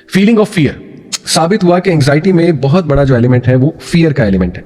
Feeling of fear, साबित हुआ कि एंग्जाइटी में बहुत बड़ा जो एलिमेंट है वो फियर का एलिमेंट है,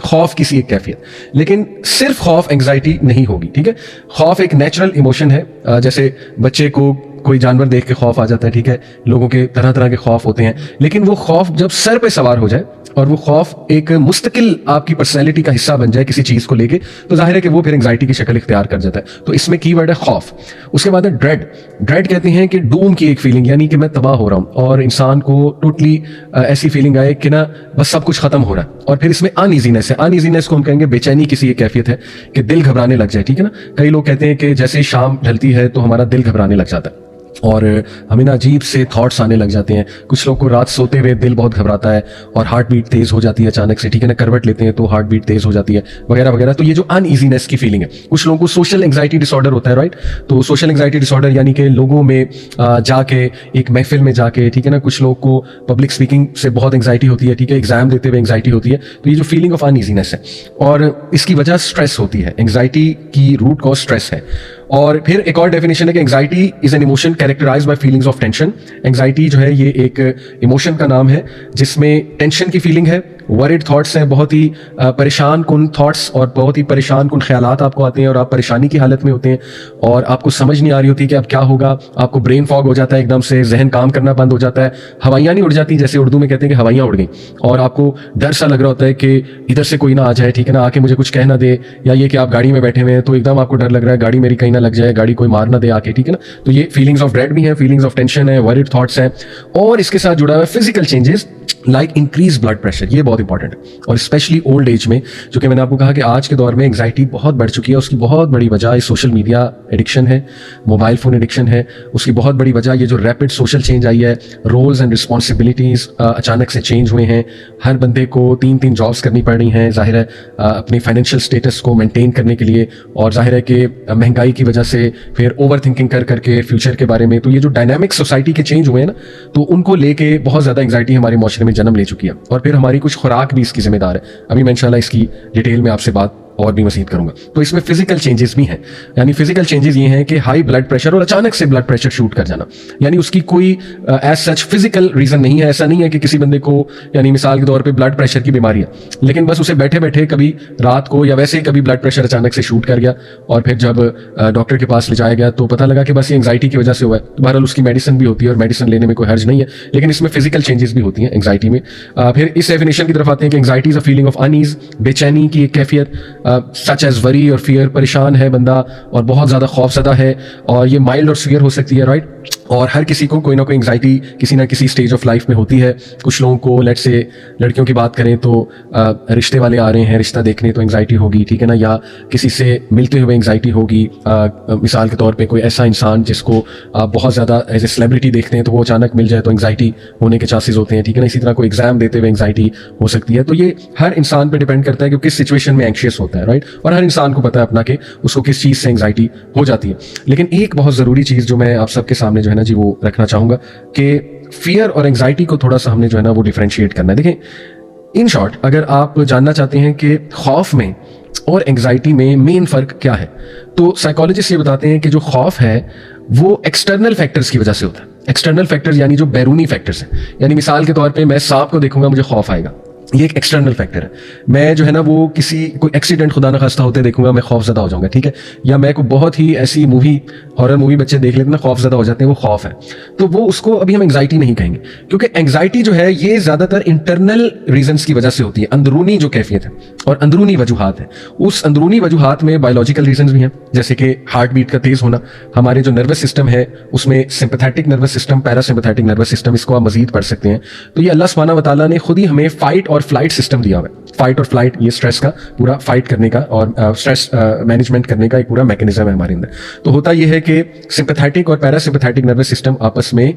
खौफ किसी एक कैफियत। लेकिन सिर्फ खौफ एंग्जाइटी नहीं होगी, ठीक है। खौफ एक नेचुरल इमोशन है, जैसे बच्चे को कोई जानवर देख के खौफ आ जाता है, ठीक है। लोगों के तरह तरह के खौफ होते हैं, लेकिन वो खौफ जब सर पे सवार हो जाए और वो खौफ एक मुस्तकिल आपकी पर्सनैलिटी का हिस्सा बन जाए किसी चीज को लेके, तो जाहिर है कि वो फिर एंग्जाइटी की शक्ल इख्तियार कर जाता है। तो इसमें कीवर्ड है खौफ। उसके बाद है ड्रेड कहते हैं कि डूम की एक फीलिंग, यानी कि मैं तबाह हो रहा हूं और इंसान को टोटली ऐसी फीलिंग आए कि ना बस सब कुछ खत्म हो रहा है। और फिर इसमें अनईजीनेस है, अनईजीनेस को हम कहेंगे बेचैनी किसी एक कैफियत है कि दिल घबराने लग जाए, ठीक है ना। कई लोग कहते हैं कि जैसे ही शाम ढलती है तो हमारा दिल घबराने लग जाता है और हमें ना अजीब से थॉट्स आने लग जाते हैं। कुछ लोग को रात सोते हुए दिल बहुत घबराता है और हार्ट बीट तेज हो जाती है अचानक से, ठीक है ना। करवट लेते हैं तो हार्ट बीट तेज हो जाती है वगैरह वगैरह। तो ये जो अनईजीनेस की फीलिंग है, कुछ लोगों को सोशल एंग्जाइटी डिसऑर्डर होता है, राइट। तो सोशल एंग्जाइटी डिसऑर्डर यानी कि लोगों में जाके, एक महफिल में जाके, ठीक है ना। कुछ लोग को पब्लिक स्पीकिंग से बहुत एंग्जाइटी होती है, ठीक है। एग्जाम देते हुए एंग्जाइटी होती है। तो ये जो फीलिंग ऑफ अनईजीनेस है और इसकी वजह स्ट्रेस होती है। एंग्जाइटी की रूट कॉज स्ट्रेस है। और फिर एक और डेफिनेशन है कि anxiety is an emotion characterised by feelings of tension. Anxiety जो है ये एक इमोशन का नाम है जिसमें टेंशन की फीलिंग है, वरीड थॉट्स हैं, बहुत ही परेशान कुन थॉट्स और बहुत ही परेशान कुन ख्यालात आपको आते हैं और आप परेशानी की हालत में होते हैं और आपको समझ नहीं आ रही होती कि अब क्या होगा। आपको ब्रेन फॉग हो जाता है, एकदम से जहन काम करना बंद हो जाता है, हवाइयाँ नहीं उड़ जाती, जैसे उर्दू में कहते हैं कि हवाइयाँ उड़ गई, और आपको डर सा लग रहा होता है कि इधर से कोई ना आ जाए, ठीक है ना, आके मुझे कुछ कह ना दे। या ये कि आप गाड़ी में बैठे हुए हैं तो एकदम आपको डर लग रहा है गाड़ी मेरी कहीं ना लग जाए, गाड़ी कोई मार ना दे आके, ठीक है ना। तो ये फीलिंग्स ऑफ ड्रेड भी है, फीलिंग्स ऑफ टेंशन है, वरीड थॉट्स है। और इसके साथ जुड़ा हुआ है physical changes like increase blood pressure. ये बहुत इंपॉर्टेंट है और स्पेशली ओल्ड एज में, जो कि मैंने आपको कहा कि आज के दौर में एंग्जाइटी बहुत बढ़ चुकी है। उसकी बहुत बड़ी वजह सोशल मीडिया एडिक्शन है, मोबाइल फोन एडिक्शन है। उसकी बहुत बड़ी वजह ये जो रैपिड सोशल चेंज आई है, रोल्स एंड रिस्पॉन्सिबिलिटीज अचानक से चेंज हुए हैं। हर बंदे को 3-3 जॉब्स करनी पड़ रही हैं, जाहिर है अपनी फाइनेंशियल स्टेटस को मेंटेन करने के लिए, और जाहिर है कि महंगाई की वजह से फिर ओवर थिंकिंग कर करके फ्यूचर के बारे में। तो ये जो डायनामिक सोसाइटी के चेंज हुए हैं ना, तो उनको लेके बहुत ज्यादा एंग्जाइटी हमारे माशरे में जन्म ले चुकी है। और फिर हमारी कुछ खुराक भी इसकी जिम्मेदार है। अभी मैं इंशाल्लाह इसकी डिटेल में आपसे बात और भी मज़ीद करूंगा। तो इसमें फिजिकल चेंजेस भी हैं, यानी फिजिकल चेंजेस ये हैं कि हाई ब्लड प्रेशर और अचानक से ब्लड प्रेशर शूट कर जाना, यानी उसकी कोई एज सच फिजिकल रीजन नहीं है। ऐसा नहीं है कि किसी बंदे को, यानी मिसाल के तौर पे ब्लड प्रेशर की बीमारी है, लेकिन बस उसे बैठे बैठे कभी रात को या वैसे ही कभी ब्लड प्रेशर अचानक से शूट कर गया और फिर जब डॉक्टर के पास ले जाया गया तो पता लगा कि बस ये एंग्जाइटी की वजह से हुआ है। बहरहाल उसकी मेडिसिन भी होती है और मेडिसिन लेने में कोई हर्ज नहीं है, लेकिन इसमें फिजिकल चेंजेस भी होती हैं एंग्जाइटी में। फिर इस डेफिनेशन की तरफ आते हैं कि anxiety is a feeling of unease, बेचैनी की एक कैफियत, सच एज वरी और फियर। परेशान है बंदा और बहुत ज्यादा खौफजदा है, और ये माइल्ड और सीवियर हो सकती है, राइट। और हर किसी को कोई ना कोई एंग्जाइटी किसी ना किसी स्टेज ऑफ लाइफ में होती है। कुछ लोगों को, लेट्स से लड़कियों की बात करें तो रिश्ते वाले आ रहे हैं, रिश्ता देखने तो एंग्जाइटी होगी, ठीक है ना, या किसी से मिलते हुए एंग्जाइटी होगी। मिसाल के तौर पे कोई ऐसा इंसान जिसको आप बहुत ज़्यादा एज ए सेलिब्रिटी देखते हैं तो वो अचानक मिल जाए तो एंग्जाइटी होने के चांसेस होते हैं, ठीक है ना। इसी तरह कोई एग्जाम देते हुए एंग्जाइटी हो सकती है। तो ये हर इंसान पर डिपेंड करता है कि किस सिचुएशन में एंग्शियस होता है, राइट। और हर इंसान को पता है अपना कि उसको किस चीज़ से एंग्जाइटी हो जाती है। लेकिन एक बहुत ज़रूरी चीज़ जो मैं आप सबके सामने जो है ना जी वो रखना चाहूँगा कि फियर और एंग्जाइटी को थोड़ा सा हमने जो है ना वो डिफरेंशिएट करना है। देखें, इन शॉर्ट अगर आप जानना चाहते हैं कि खौफ में और एंग्जाइटी में मेन फर्क क्या है, तो साइकोलॉजिस्ट ये बताते हैं कि जो खौफ है वो एक्सटर्नल फैक्टर्स की वजह से होता है। एक्सटर्नल फैक्टर्स यानी जो बैरूनी फैक्टर्स हैं, यानी मिसाल के तौर पे मैं सांप को देखूंगा मुझे खौफ आएगा, ये एक एक्सटर्नल फैक्टर है। मैं जो है ना वो किसी कोई एक्सीडेंट खुदा ना खास्ता होते देखूंगा मैं खौफजदा हो जाऊंगा, ठीक है। या मैं को बहुत ही ऐसी मूवी, हॉरर मूवी बच्चे देख लेते हैं ना, खौफजदा हो जाते हैं, वो खौफ है। तो वो उसको अभी हम एंग्जाइटी नहीं कहेंगे, क्योंकि एंग्जाइटी जो है ये ज्यादातर इंटरनल रीजंस की वजह से होती है, अंदरूनी जो कैफियत है और अंदरूनी वजूहात है। उस अंदरूनी वजूहात में बायोलॉजिकल रीजंस भी हैं, जैसे कि हार्ट बीट का तेज होना, हमारे जो नर्वस सिस्टम है उसमें sympathetic nervous system, parasympathetic nervous system, इसको आप मजीद पढ़ सकते हैं। तो ये अल्लाह सुब्हानहू व तआला ने खुद ही हमें फाइट और फ्लाइट सिस्टम दिया हुआ है। फाइट और फ्लाइट ये स्ट्रेस का पूरा फाइट करने का और स्ट्रेस मैनेजमेंट करने का एक पूरा मैकेनिज्म है हमारे अंदर। तो होता यह है कि सिंपैथेटिक और पैरासिम्पैथेटिक नर्वस सिस्टम आपस में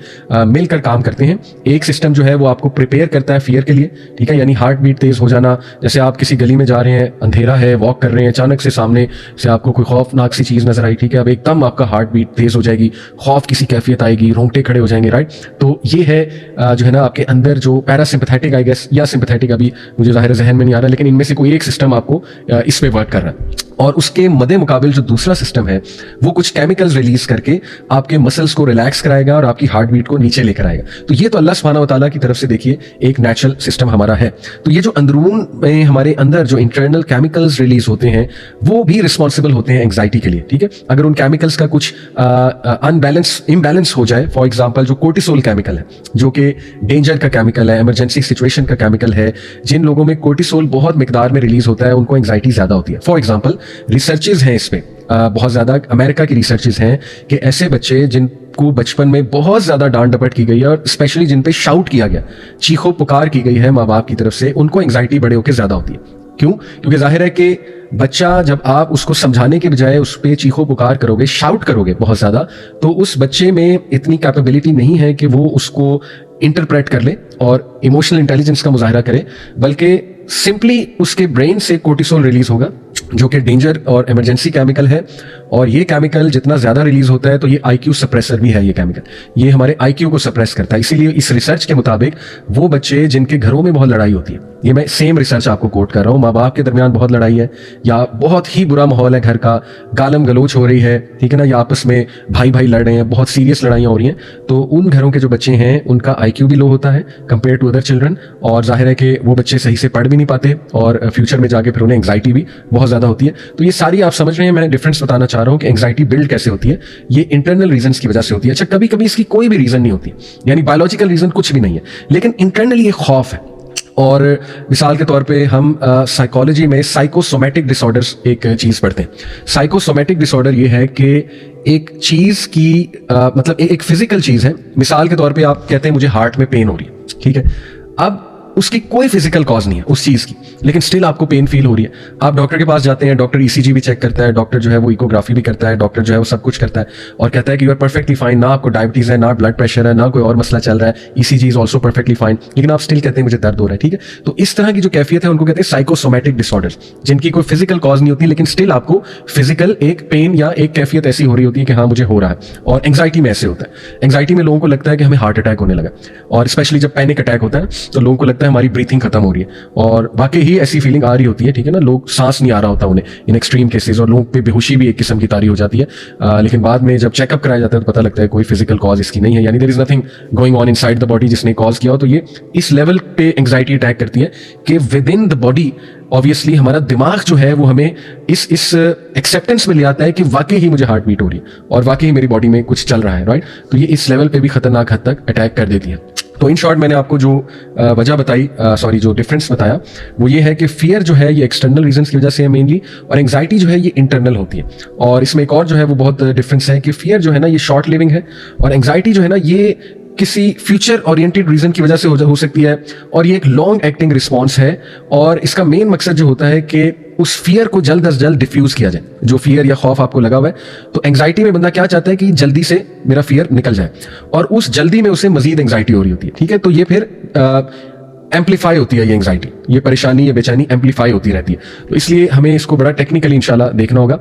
मिलकर काम करते हैं। एक सिस्टम जो है वो आपको प्रिपेयर करता है फियर के लिए, ठीक है, यानी हार्ट बीट तेज हो जाना। जैसे आप किसी गली में जा रहे हैं, अंधेरा है, वॉक कर रहे हैं, अचानक से सामने से आपको कोई खौफनाक सी चीज नजर आई, ठीक है, अब एकदम आपका हार्ट बीट तेज हो जाएगी, खौफ किसी कैफियत आएगी, रोंगटे खड़े हो जाएंगे, राइट। तो ये है जो है ना आपके अंदर जो पैरासिम्पैथेटिक आई गेस या सिंपैथेटिक, अभी मुझे जाहिर जहन में नहीं आ रहा, लेकिन इनमें से कोई एक सिस्टम आपको इस पे वर्क कर रहा है। और उसके मदे मुकाबिल जो दूसरा सिस्टम है वो कुछ केमिकल्स रिलीज करके आपके मसल्स को रिलैक्स कराएगा और आपकी हार्ट बीट को नीचे लेकर आएगा। तो ये तो अल्लाह सुब्हानहू व तआला की तरफ से देखिए एक नेचुरल सिस्टम हमारा है। तो ये जो अंदरून में हमारे अंदर जो इंटरनल केमिकल्स रिलीज होते हैं वो भी रिस्पॉन्सिबल होते हैं एंग्जाइटी के लिए, ठीक है। अगर उन केमिकल्स का कुछ इम्बैलेंस हो जाए, फॉर एग्जाम्पल जो कोर्टिसोल केमिकल है जो कि डेंजर का केमिकल है, इमरजेंसी सिचुएशन का केमिकल है, जिन लोगों में कोर्टिसोल बहुत मिकदार में रिलीज होता है उनको एंग्जाइटी ज्यादा होती है। फॉर एग्जाम्पल रिसर्चेज हैं इस पे, बहुत ज्यादा अमेरिका की रिसर्चेज हैं कि ऐसे बच्चे जिनको बचपन में बहुत ज्यादा डांट डपट की गई है और स्पेशली जिन पे शाउट किया गया, चीखो पुकार की गई है माँ बाप की तरफ से, उनको एंग्जाइटी बड़े होकर ज्यादा होती है। क्यों? क्योंकि जाहिर है कि बच्चा जब आप उसको समझाने के बजाय उस पर चीखो पुकार करोगे, शाउट करोगे बहुत ज्यादा, तो उस बच्चे में इतनी कैपेबिलिटी नहीं है कि वो उसको इंटरप्रेट कर ले और इमोशनल इंटेलिजेंस का मुजाहरा करे, बल्कि सिंपली उसके ब्रेन से कोर्टिसोल रिलीज होगा जो कि डेंजर और इमरजेंसी केमिकल है। और ये केमिकल जितना ज्यादा रिलीज होता है तो ये आईक्यू सप्रेसर भी है। ये केमिकल ये हमारे आईक्यू को सप्रेस करता है। इसीलिए इस रिसर्च के मुताबिक वो बच्चे जिनके घरों में बहुत लड़ाई होती है, ये मैं सेम रिसर्च आपको कोट कर रहा हूँ, माँ बाप के दरमियान बहुत लड़ाई है या बहुत ही बुरा माहौल है घर का, गालम गलोच हो रही है, ठीक है ना, या आपस में भाई भाई लड़ रहे हैं, बहुत सीरियस लड़ाइयाँ हो रही हैं, तो उन घरों के जो बच्चे हैं उनका आईक्यू भी लो होता है कंपेयर टू अदर चिल्ड्रन, और जाहिर है कि वो बच्चे सही से पढ़ भी नहीं पाते और फ्यूचर में जाके फिर उन्हें एंग्जाइटी भी बहुत ज्यादा होती है। तो ये सारी आप समझ रहे हैं, मैं डिफरेंस बताना चाह रहा हूँ कि एंग्जाइटी बिल्ड कैसे होती है। ये इंटरनल रीजंस की वजह से होती है। अच्छा, कभी कभी इसकी कोई भी रीजन नहीं होती, यानी बायोलॉजिकल रीजन कुछ भी नहीं है, लेकिन इंटरनली ये खौफ है। और मिसाल के तौर पे हम साइकोलॉजी में साइकोसोमैटिक डिसऑर्डर्स एक चीज पढ़ते हैं। साइकोसोमैटिक डिसऑर्डर ये है कि एक चीज की मतलब एक फिजिकल चीज है। मिसाल के तौर पे आप कहते हैं मुझे हार्ट में पेन हो रही है, ठीक है, अब उसकी कोई फिजिकल कॉज नहीं है उस चीज की, लेकिन स्टिल आपको पेन फील हो रही है। आप डॉक्टर के पास जाते हैं, डॉक्टर ईसीजी भी चेक करता है, डॉक्टर जो है वो इकोग्राफी भी करता है, डॉक्टर जो है वो सब कुछ करता है और कहता है कि यू आर परफेक्टली फाइन, ना आपको डायबिटीज है, ना ब्लड प्रेशर है, ना कोई और मसला चल रहा है, ECG is also perfectly fine, लेकिन आप स्टिल कहते हैं मुझे दर्द हो रहा है, ठीक है। तो इस तरह की जो कैफियत है उनको कहते हैं साइकोसोमैटिक डिसऑर्डर्स, जिनकी कोई फिजिकल कॉज नहीं होती, लेकिन स्टिल आपको फिजिकल एक पेन या एक कैफियत ऐसी हो रही होती है कि हाँ मुझे हो रहा है। और एंग्जाइटी में ऐसे होता है। एंग्जाइटी में लोगों को लगता है कि हमें हार्ट अटैक होने लगा, और स्पेशली जब पैनिक अटैक होता है तो लोगों को लगता है हमारी ब्रीथिंग खत्म हो रही है, और वाकई ही ऐसी फीलिंग आ रही होती है, ठीक है ना, लोग सांस नहीं आ रहा होता उन्हें इन एक्सट्रीम केसेस, और लोगों पे बेहोशी भी एक किस्म की तारी हो जाती है। लेकिन बाद में जब चेकअप कराया जाता है तो पता लगता है कोई फिजिकल कॉज इसकी नहीं है, यानी there is nothing going on inside the body जिसने कॉज किया हो। तो ये इस लेवल पे एंग्जाइटी अटैक करती है कि with in the body obviously हमारा दिमाग जो है वो हमें इस एक्सेप्टेंस में ले आता है कि वाकई ही मुझे हार्ट बीट हो रही है और वाकई ही मेरी बॉडी में कुछ चल रहा है, राइट। तो ये इस लेवल पे भी खतरनाक हद तक अटैक कर देती है। तो इन शॉर्ट मैंने आपको जो वजह बताई, जो डिफरेंस बताया वो ये है कि फियर जो है ये एक्सटर्नल रीजंस की वजह से है मेनली, और एंग्जाइटी जो है ये इंटरनल होती है। और इसमें एक और जो है वो बहुत डिफरेंस है कि फियर जो है ना ये शॉर्ट लिविंग है, और एंग्जाइटी जो है ना ये किसी फ्यूचर ओरिएंटेड रीजन की वजह से हो सकती है, और ये एक लॉन्ग एक्टिंग रिस्पॉन्स है। और इसका मेन मकसद जो होता है कि उस फियर को जल्द अज जल्द डिफ्यूज किया जाए। जो फियर या खौफ आपको लगा हुआ है, तो एंग्जाइटी में बंदा क्या चाहता है कि जल्दी से मेरा फियर निकल जाए, और उस जल्दी में उसे मजीद एंग्जाइटी हो रही होती है, ठीक है। तो ये फिर एम्पलीफाई होती है, ये एंग्जाइटी, ये परेशानी, ये बेचैनी एम्पलीफाई होती रहती है। तो इसलिए हमें इसको बड़ा टेक्निकली इंशाल्लाह देखना होगा।